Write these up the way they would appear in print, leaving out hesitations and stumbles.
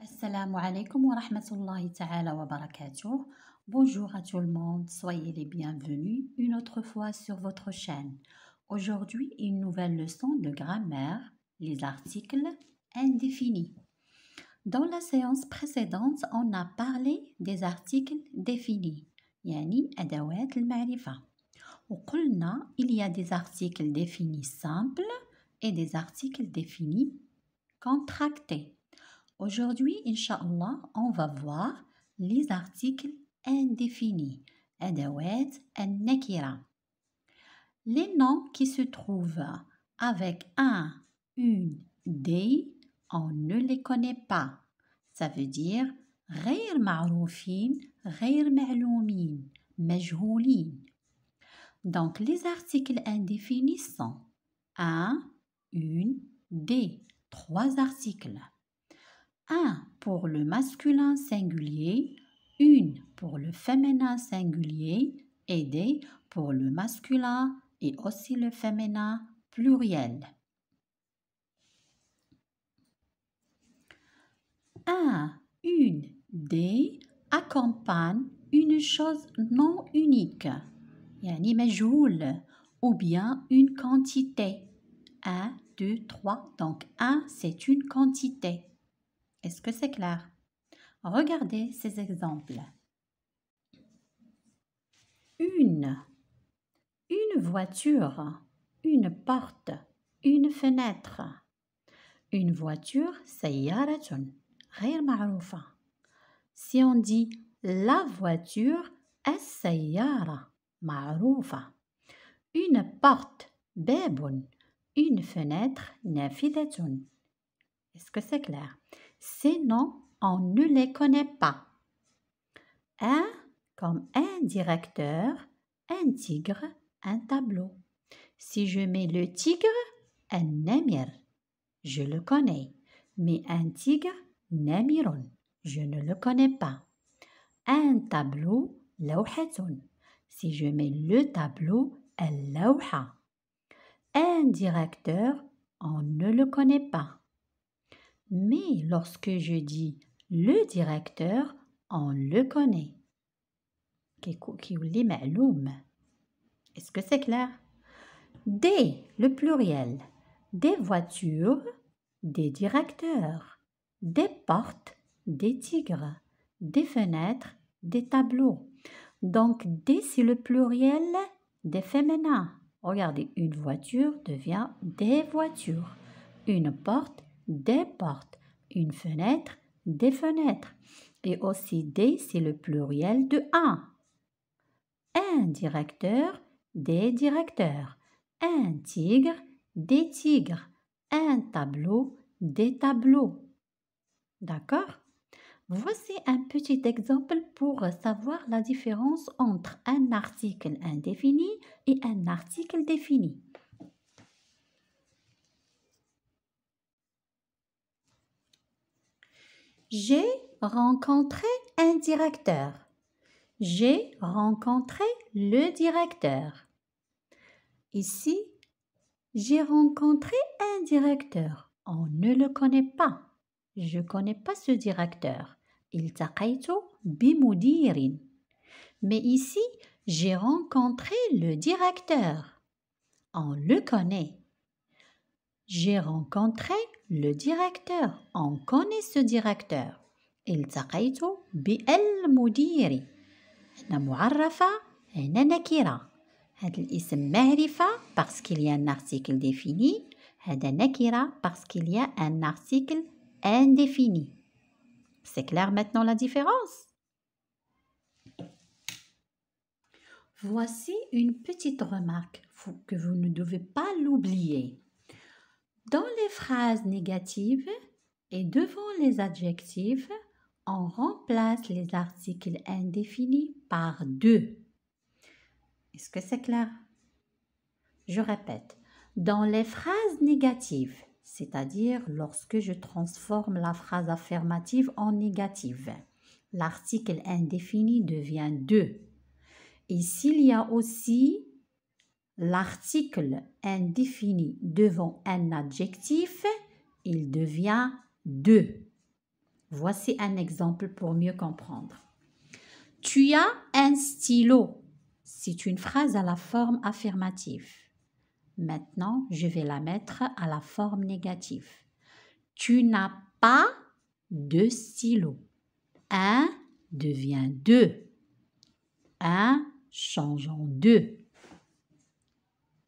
Assalamu alaikum wa rahmatullahi ta'ala wa barakatuh. Bonjour à tout le monde, soyez les bienvenus une autre fois sur votre chaîne. Aujourd'hui, une nouvelle leçon de grammaire, les articles indéfinis. Dans la séance précédente, on a parlé des articles définis, يعني أدوات المعرفة. وقلنا il y a des articles définis simples et des articles définis contractés. Aujourd'hui, Inch'Allah, on va voir les articles indéfinis, أدوات النكرة. Les noms qui se trouvent avec un, une, des, on ne les connaît pas. Ça veut dire غير معروفين, غير معلومين, مجهولين. Donc, les articles indéfinis sont un, une, des. Trois articles. Un pour le masculin singulier, une pour le féminin singulier et des pour le masculin et aussi le féminin pluriel. Un, une, des accompagne une chose non unique, يعني مجهول, ou bien une quantité. 1, 2, 3, donc 1 c'est une quantité. Est-ce que c'est clair? Regardez ces exemples. Une voiture, une porte, une fenêtre. Une voiture, سيارة غير معروفة. Si on dit la voiture, السيارة معروفة. Une porte, باب. Une fenêtre, نافذة. Est-ce que c'est clair? Ces noms, on ne les connaît pas. Un comme un directeur, un tigre, un tableau. Si je mets le tigre, un namir, je le connais. Mais un tigre, namirun, je ne le connais pas. Un tableau, lawhatun. Si je mets le tableau, al-lawha. Un directeur, on ne le connaît pas. Mais lorsque je dis le directeur, on le connaît. Est-ce que c'est clair? Des, le pluriel. Des voitures, des directeurs. Des portes, des tigres. Des fenêtres, des tableaux. Donc, des, c'est le pluriel des féminins. Regardez, une voiture devient des voitures. Une porte, des portes. Une fenêtre, des fenêtres. Et aussi des, c'est le pluriel de un. Un directeur, des directeurs. Un tigre, des tigres. Un tableau, des tableaux. D'accord? Voici un petit exemple pour savoir la différence entre un article indéfini et un article défini. J'ai rencontré un directeur. J'ai rencontré le directeur. Ici, j'ai rencontré un directeur. On ne le connaît pas. Je ne connais pas ce directeur. التقيت بمدير. Mais ici, j'ai rencontré le directeur. On le connaît. J'ai rencontré le directeur. On connaît ce directeur. التقيت بالمدير. هنا معرفة هنا نكرة. هذا الاسم معرفة parce qu'il y a un article défini. هذا نكرة parce qu'il y a un article indéfini. C'est clair maintenant la différence? Voici une petite remarque que vous ne devez pas l'oublier. Dans les phrases négatives et devant les adjectifs, on remplace les articles indéfinis par de. Est-ce que c'est clair? Je répète. Dans les phrases négatives, c'est-à-dire lorsque je transforme la phrase affirmative en négative, l'article indéfini devient de. Et s'il y a aussi l'article indéfini devant un adjectif, il devient de. Voici un exemple pour mieux comprendre. Tu as un stylo. C'est une phrase à la forme affirmative. Maintenant, je vais la mettre à la forme négative. Tu n'as pas de stylo. Un devient deux. Un change en deux.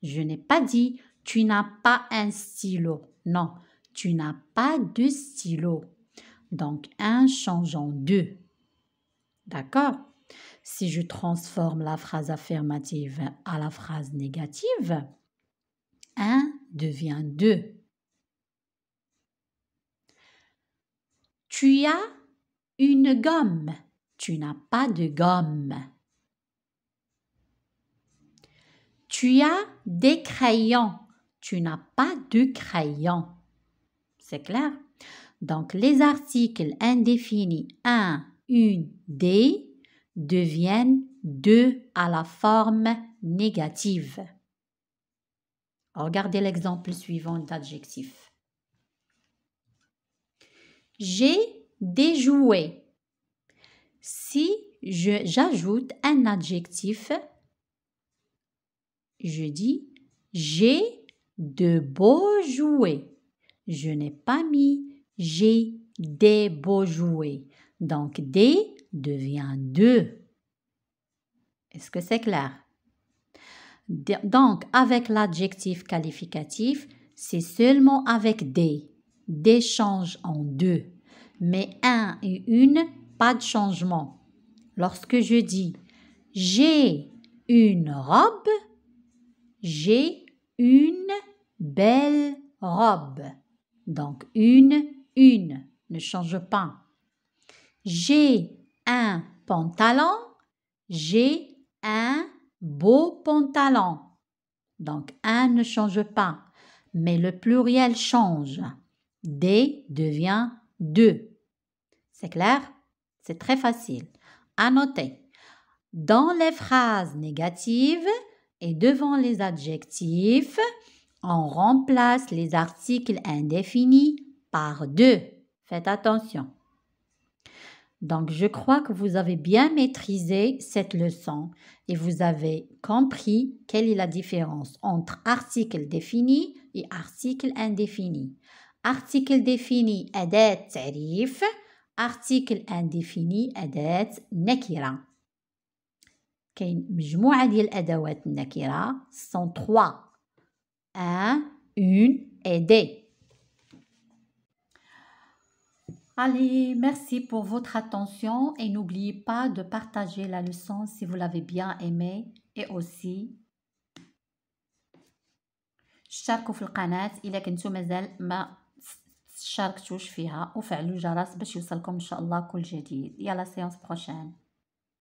Je n'ai pas dit tu n'as pas un stylo. Non, tu n'as pas de stylo. Donc, un change en deux. D'accord? Si je transforme la phrase affirmative à la phrase négative, un devient deux. Tu as une gomme. Tu n'as pas de gomme. Tu as des crayons. Tu n'as pas de crayons. C'est clair? Donc, les articles indéfinis un, une, des deviennent deux à la forme négative. Regardez l'exemple suivant d'adjectif. J'ai des jouets. Si j'ajoute un adjectif, je dis j'ai de beaux jouets. Je n'ai pas mis j'ai des beaux jouets. Donc des devient deux. Est-ce que c'est clair? Donc avec l'adjectif qualificatif, c'est seulement avec des. Des change en deux. Mais un et une, pas de changement. Lorsque je dis j'ai une robe, j'ai une belle robe. Donc une ne change pas. J'ai un pantalon, j'ai un beau pantalon. Donc un ne change pas, mais le pluriel change. Des devient deux. C'est clair? C'est très facile. À noter. Dans les phrases négatives et devant les adjectifs, on remplace les articles indéfinis par deux. Faites attention. Donc, je crois que vous avez bien maîtrisé cette leçon et vous avez compris quelle est la différence entre article défini et article indéfini. Article défini أداة تعريف. Article indéfini أداة نكرة. كاين مجموعة ديال الأدوات النكرة sont trois. Un, une et des. Allez, merci pour votre attention et n'oubliez pas de partager la leçon si vous l'avez bien aimée et aussi اشتركوا في القناة إذا كنتوا مازال ما شاركتوش فيها وفعلوا الجرس باش يوصلكم إن شاء الله كل جديد. يلا séance prochaine.